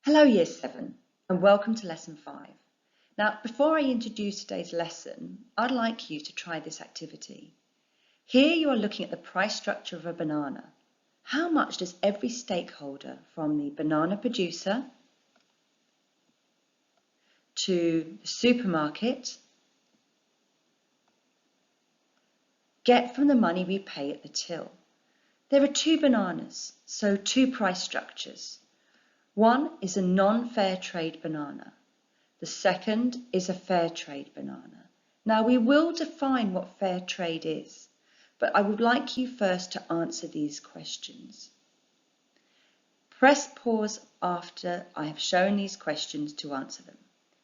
Hello Year 7 and welcome to Lesson 5. Now before I introduce today's lesson, I'd like you to try this activity. Here you are looking at the price structure of a banana. How much does every stakeholder from the banana producer to the supermarket get from the money we pay at the till? There are two bananas, so two price structures. One is a non-fair trade banana. The second is a fair trade banana. Now we will define what fair trade is, but I would like you first to answer these questions. Press pause after I have shown these questions to answer them.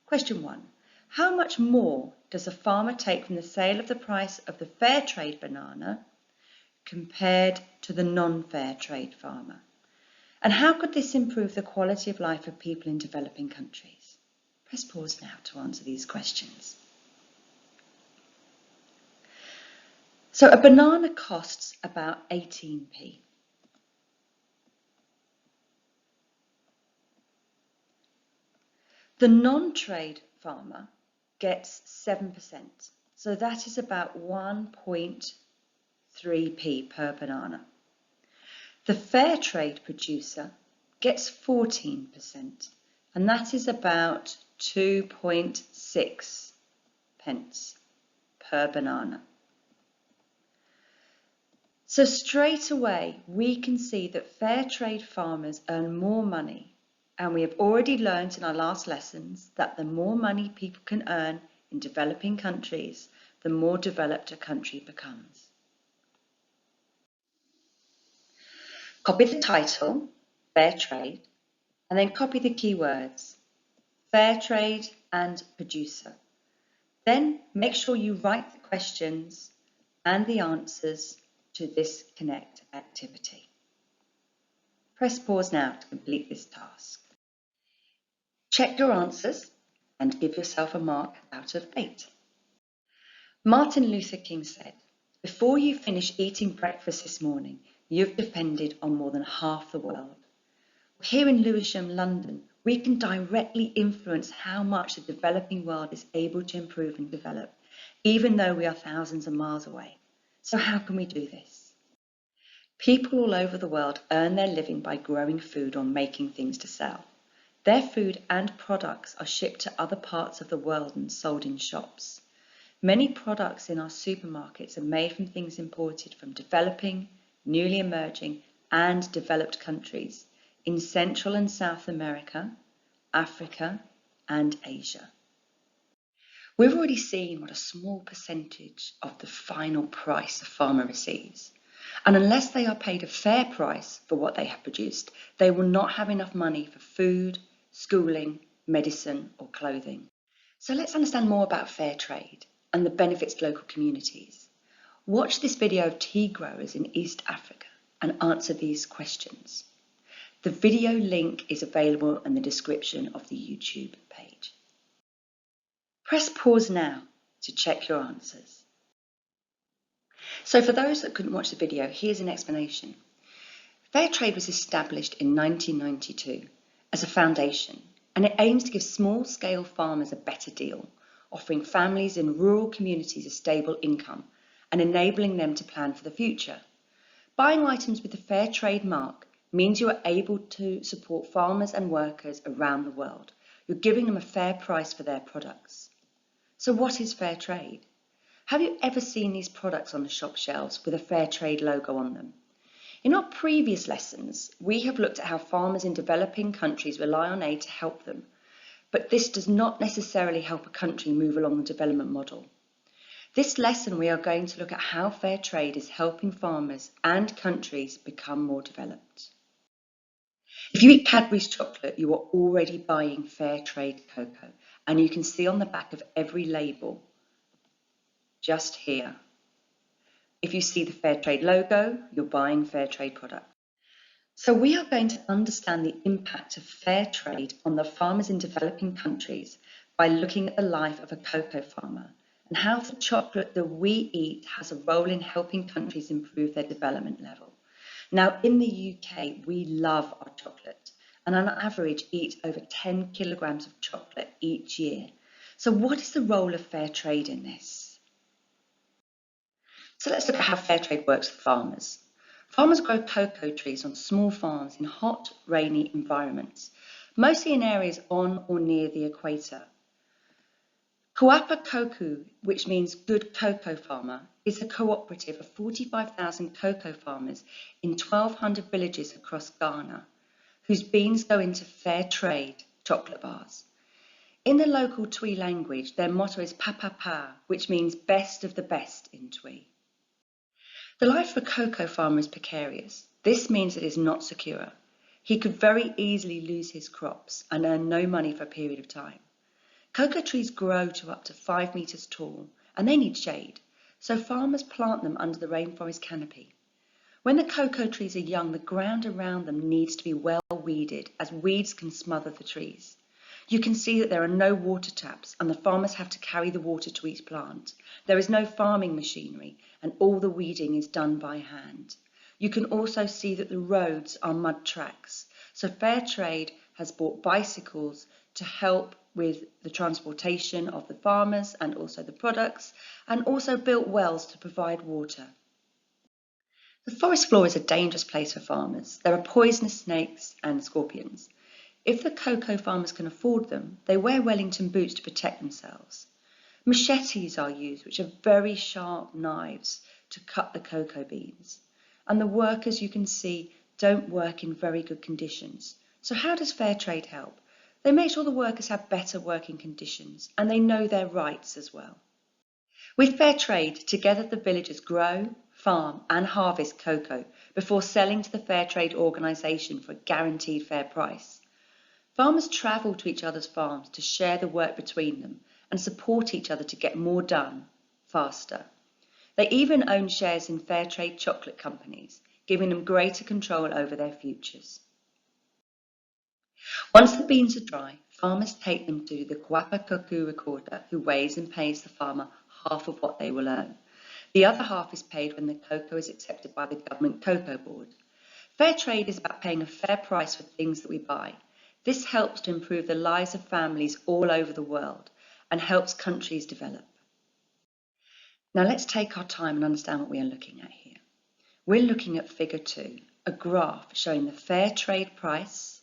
Question 1. How much more does a farmer take from the sale of the price of the fair trade banana compared to the non-fair trade farmer? And how could this improve the quality of life of people in developing countries? Press pause now to answer these questions. So a banana costs about 18p. The non-trade farmer gets 7%, so that is about 1.3p per banana. The fair trade producer gets 14%, and that is about 2.6 pence per banana. So straight away, we can see that fair trade farmers earn more money, and we have already learned in our last lessons that the more money people can earn in developing countries, the more developed a country becomes. Copy the title, Fair Trade, and then copy the keywords, Fair Trade and Producer. Then make sure you write the questions and the answers to this Connect activity. Press pause now to complete this task. Check your answers and give yourself a mark out of 8. Martin Luther King said, "Before you finish eating breakfast this morning, you've depended on more than half the world." Here in Lewisham, London, we can directly influence how much the developing world is able to improve and develop, even though we are thousands of miles away. So how can we do this? People all over the world earn their living by growing food or making things to sell. Their food and products are shipped to other parts of the world and sold in shops. Many products in our supermarkets are made from things imported from developing, newly emerging, and developed countries in Central and South America, Africa, and Asia. We've already seen what a small percentage of the final price a farmer receives. And unless they are paid a fair price for what they have produced, they will not have enough money for food, schooling, medicine, or clothing. So let's understand more about fair trade and the benefits to local communities. Watch this video of tea growers in East Africa and answer these questions. The video link is available in the description of the YouTube page. Press pause now to check your answers. So for those that couldn't watch the video, here's an explanation. Fairtrade was established in 1992 as a foundation, and it aims to give small-scale farmers a better deal, offering families in rural communities a stable income and enabling them to plan for the future. Buying items with the fair trade mark means you are able to support farmers and workers around the world. You're giving them a fair price for their products. So what is fair trade? Have you ever seen these products on the shop shelves with a fair trade logo on them? In our previous lessons, we have looked at how farmers in developing countries rely on aid to help them, but this does not necessarily help a country move along the development model. This lesson, we are going to look at how fair trade is helping farmers and countries become more developed. If you eat Cadbury's chocolate, you are already buying fair trade cocoa, and you can see on the back of every label, just here. If you see the fair trade logo, you're buying fair trade product. So we are going to understand the impact of fair trade on the farmers in developing countries by looking at the life of a cocoa farmer and how the chocolate that we eat has a role in helping countries improve their development level. Now, in the UK, we love our chocolate, and on average eat over 10 kilograms of chocolate each year. So what is the role of fair trade in this? So let's look at how fair trade works for farmers. Farmers grow cocoa trees on small farms in hot, rainy environments, mostly in areas on or near the equator. Coapa Coco, which means good cocoa farmer, is a cooperative of 45,000 cocoa farmers in 1,200 villages across Ghana, whose beans go into fair trade chocolate bars. In the local Twi language, their motto is Papa Pa, which means best of the best in Twi. The life of a cocoa farmer is precarious. This means it is not secure. He could very easily lose his crops and earn no money for a period of time. Cocoa trees grow to up to 5 meters tall and they need shade, so farmers plant them under the rainforest canopy. When the cocoa trees are young, the ground around them needs to be well weeded as weeds can smother the trees. You can see that there are no water taps and the farmers have to carry the water to each plant. There is no farming machinery and all the weeding is done by hand. You can also see that the roads are mud tracks. So Fairtrade has bought bicycles to help with the transportation of the farmers and also the products, and also built wells to provide water. The forest floor is a dangerous place for farmers. There are poisonous snakes and scorpions. If the cocoa farmers can afford them, they wear Wellington boots to protect themselves. Machetes are used, which are very sharp knives to cut the cocoa beans. And the workers, you can see, don't work in very good conditions. So how does Fairtrade help? They make sure the workers have better working conditions and they know their rights as well. With Fairtrade, together the villagers grow, farm and harvest cocoa before selling to the Fairtrade organisation for a guaranteed fair price. Farmers travel to each other's farms to share the work between them and support each other to get more done faster. They even own shares in Fairtrade chocolate companies, giving them greater control over their futures. Once the beans are dry, farmers take them to the Kuapa Kuku recorder, who weighs and pays the farmer half of what they will earn. The other half is paid when the cocoa is accepted by the government cocoa board. Fair trade is about paying a fair price for things that we buy. This helps to improve the lives of families all over the world and helps countries develop. Now let's take our time and understand what we are looking at here. We're looking at figure 2, a graph showing the fair trade price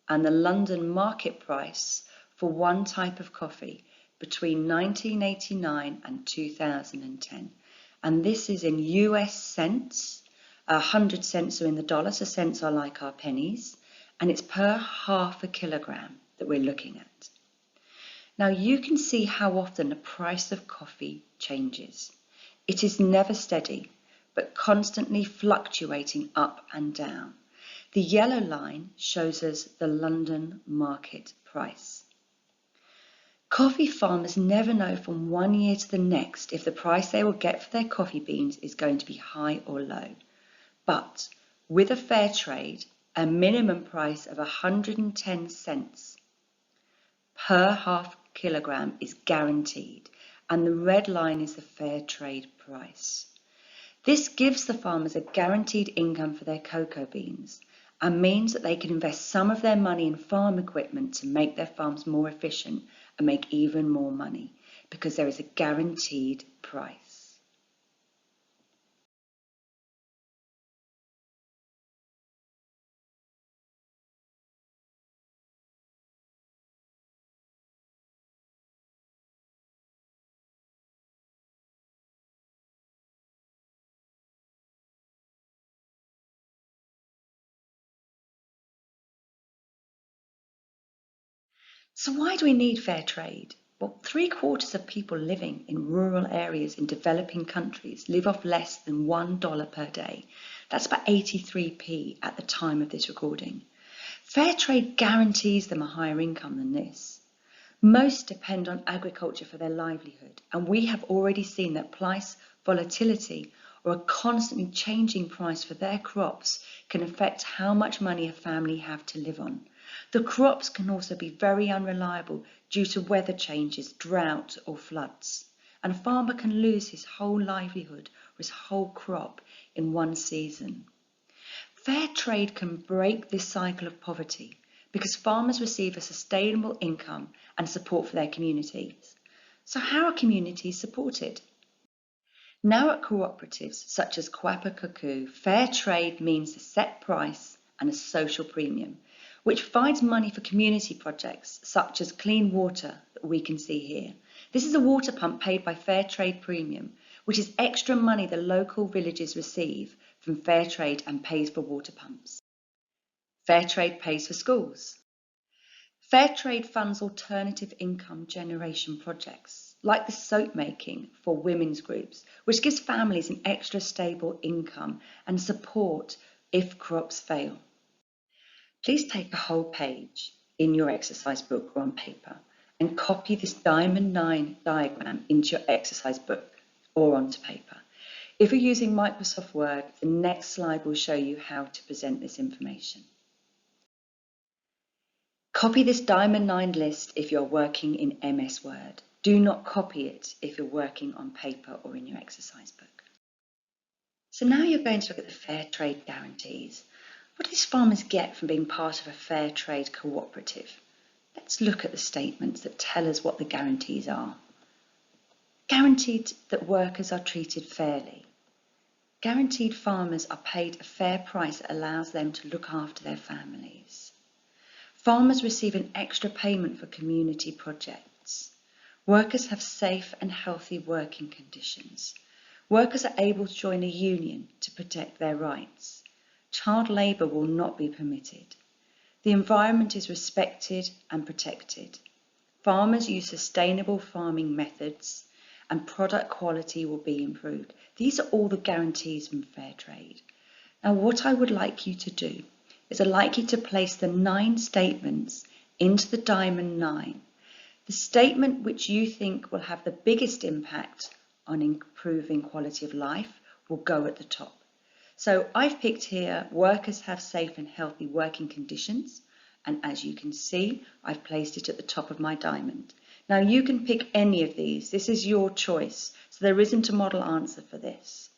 and the London market price for one type of coffee between 1989 and 2010. And this is in US cents. 100 cents are in the dollar, so cents are like our pennies. And it's per half a kilogram that we're looking at. Now you can see how often the price of coffee changes. It is never steady, but constantly fluctuating up and down. The yellow line shows us the London market price. Coffee farmers never know from one year to the next if the price they will get for their coffee beans is going to be high or low. But with a fair trade, a minimum price of 110 cents per half kilogram is guaranteed, and the red line is the fair trade price. This gives the farmers a guaranteed income for their cocoa beans and means that they can invest some of their money in farm equipment to make their farms more efficient and make even more money because there is a guaranteed price. So why do we need fair trade? Well, 3/4 of people living in rural areas in developing countries live off less than $1 per day. That's about 83p at the time of this recording. Fair trade guarantees them a higher income than this. Most depend on agriculture for their livelihood, and we have already seen that price volatility or a constantly changing price for their crops can affect how much money a family have to live on. The crops can also be very unreliable due to weather changes, drought or floods. And a farmer can lose his whole livelihood or his whole crop in one season. Fair trade can break this cycle of poverty because farmers receive a sustainable income and support for their communities. So how are communities supported? Now at cooperatives such as Kwapa Cuckoo, fair trade means a set price and a social premium, which provides money for community projects such as clean water that we can see here. This is a water pump paid by Fair Trade Premium, which is extra money the local villages receive from fair trade and pays for water pumps. Fair trade pays for schools. Fair trade funds alternative income generation projects, like the soap making for women's groups, which gives families an extra stable income and support if crops fail. Please take a whole page in your exercise book or on paper and copy this Diamond 9 diagram into your exercise book or onto paper. If you're using Microsoft Word, the next slide will show you how to present this information. Copy this Diamond 9 list if you're working in MS Word. Do not copy it if you're working on paper or in your exercise book. So now you're going to look at the fair trade guarantees. What do these farmers get from being part of a fair trade cooperative? Let's look at the statements that tell us what the guarantees are. Guaranteed that workers are treated fairly. Guaranteed farmers are paid a fair price that allows them to look after their families. Farmers receive an extra payment for community projects. Workers have safe and healthy working conditions. Workers are able to join a union to protect their rights. Child labour will not be permitted. The environment is respected and protected. Farmers use sustainable farming methods and product quality will be improved. These are all the guarantees from fair trade. Now what I would like you to do is I'd like you to place the 9 statements into the Diamond 9. The statement which you think will have the biggest impact on improving quality of life will go at the top. So I've picked here, workers have safe and healthy working conditions, and as you can see, I've placed it at the top of my diamond. Now you can pick any of these, this is your choice, so there isn't a model answer for this.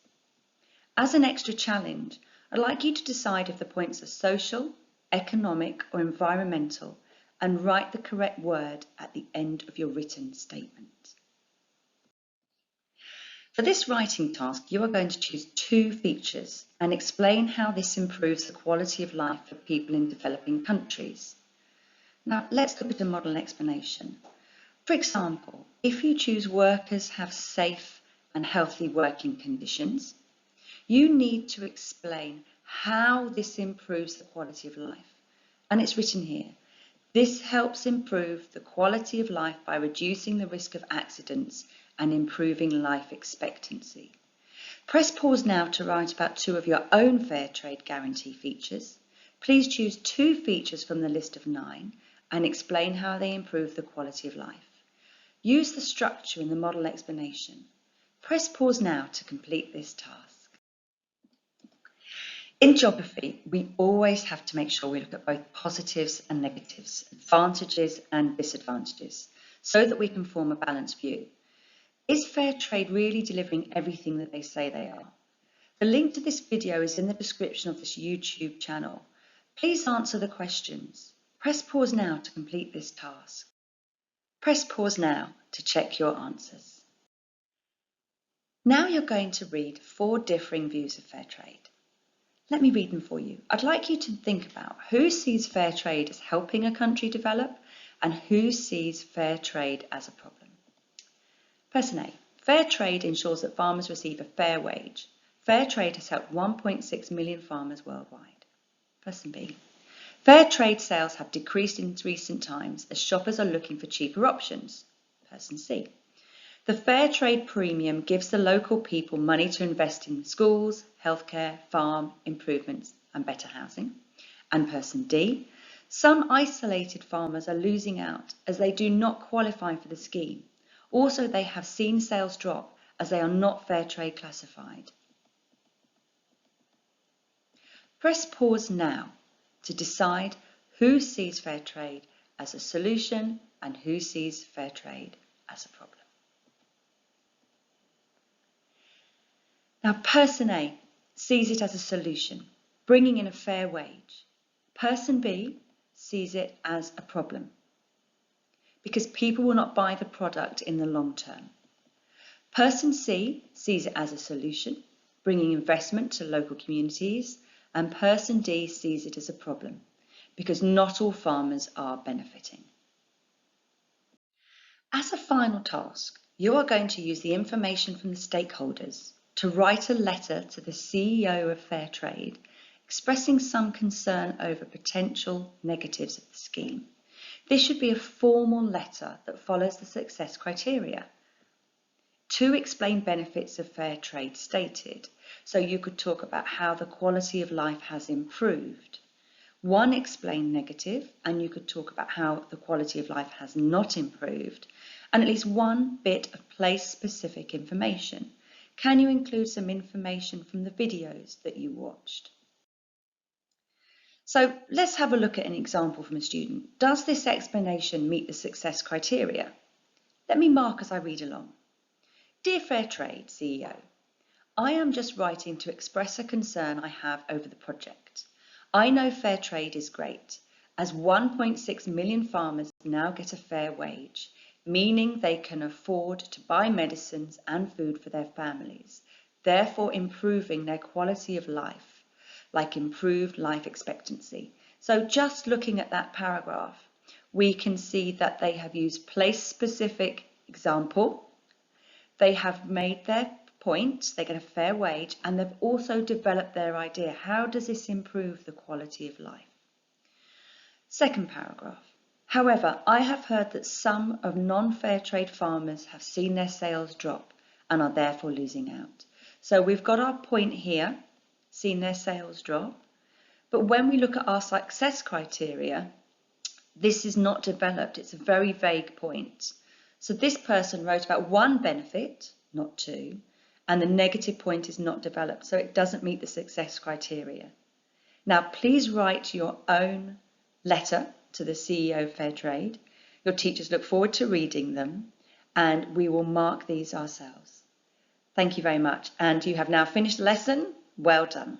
As an extra challenge, I'd like you to decide if the points are social, economic or environmental and write the correct word at the end of your written statement. For this writing task, you are going to choose 2 features and explain how this improves the quality of life for people in developing countries. Now, let's look at a model explanation. For example, if you choose workers have safe and healthy working conditions, you need to explain how this improves the quality of life. And it's written here. This helps improve the quality of life by reducing the risk of accidents and improving life expectancy. Press pause now to write about 2 of your own fair trade guarantee features. Please choose 2 features from the list of 9 and explain how they improve the quality of life. Use the structure in the model explanation. Press pause now to complete this task. In geography, we always have to make sure we look at both positives and negatives, advantages and disadvantages, so that we can form a balanced view. Is fair trade really delivering everything that they say they are? The link to this video is in the description of this YouTube channel. Please answer the questions. Press pause now to complete this task. Press pause now to check your answers. Now you're going to read 4 differing views of fair trade. Let me read them for you. I'd like you to think about who sees fair trade as helping a country develop and who sees fair trade as a problem. Person A. Fair trade ensures that farmers receive a fair wage. Fair trade has helped 1.6 million farmers worldwide. Person B. Fair trade sales have decreased in recent times as shoppers are looking for cheaper options. Person C. The fair trade premium gives the local people money to invest in schools, healthcare, farm improvements and better housing. And person D. Some isolated farmers are losing out as they do not qualify for the scheme. Also, they have seen sales drop as they are not fair trade classified. Press pause now to decide who sees fair trade as a solution and who sees fair trade as a problem. Now, person A sees it as a solution, bringing in a fair wage. Person B sees it as a problem because people will not buy the product in the long term. Person C sees it as a solution, bringing investment to local communities, and person D sees it as a problem because not all farmers are benefiting. As a final task, you are going to use the information from the stakeholders to write a letter to the CEO of Fairtrade expressing some concern over potential negatives of the scheme. This should be a formal letter that follows the success criteria. 2, explain benefits of fair trade stated. So you could talk about how the quality of life has improved. 1, explain negative, and you could talk about how the quality of life has not improved. And at least 1 bit of place-specific information. Can you include some information from the videos that you watched? So let's have a look at an example from a student. Does this explanation meet the success criteria? Let me mark as I read along. Dear Fairtrade CEO, I am just writing to express a concern I have over the project. I know Fairtrade is great, as 1.6 million farmers now get a fair wage, meaning they can afford to buy medicines and food for their families, therefore improving their quality of life, like improved life expectancy. So just looking at that paragraph, we can see that they have used place-specific example, they have made their point, they get a fair wage, and they've also developed their idea. How does this improve the quality of life? Second paragraph. However, I have heard that some of non-fair trade farmers have seen their sales drop and are therefore losing out. So we've got our point here, seen their sales drop. But when we look at our success criteria, this is not developed. It's a very vague point. So this person wrote about 1 benefit, not 2, and the negative point is not developed. So it doesn't meet the success criteria. Now, please write your own letter to the CEO of Fairtrade. Your teachers look forward to reading them, and we will mark these ourselves. Thank you very much. And you have now finished the lesson. Well done.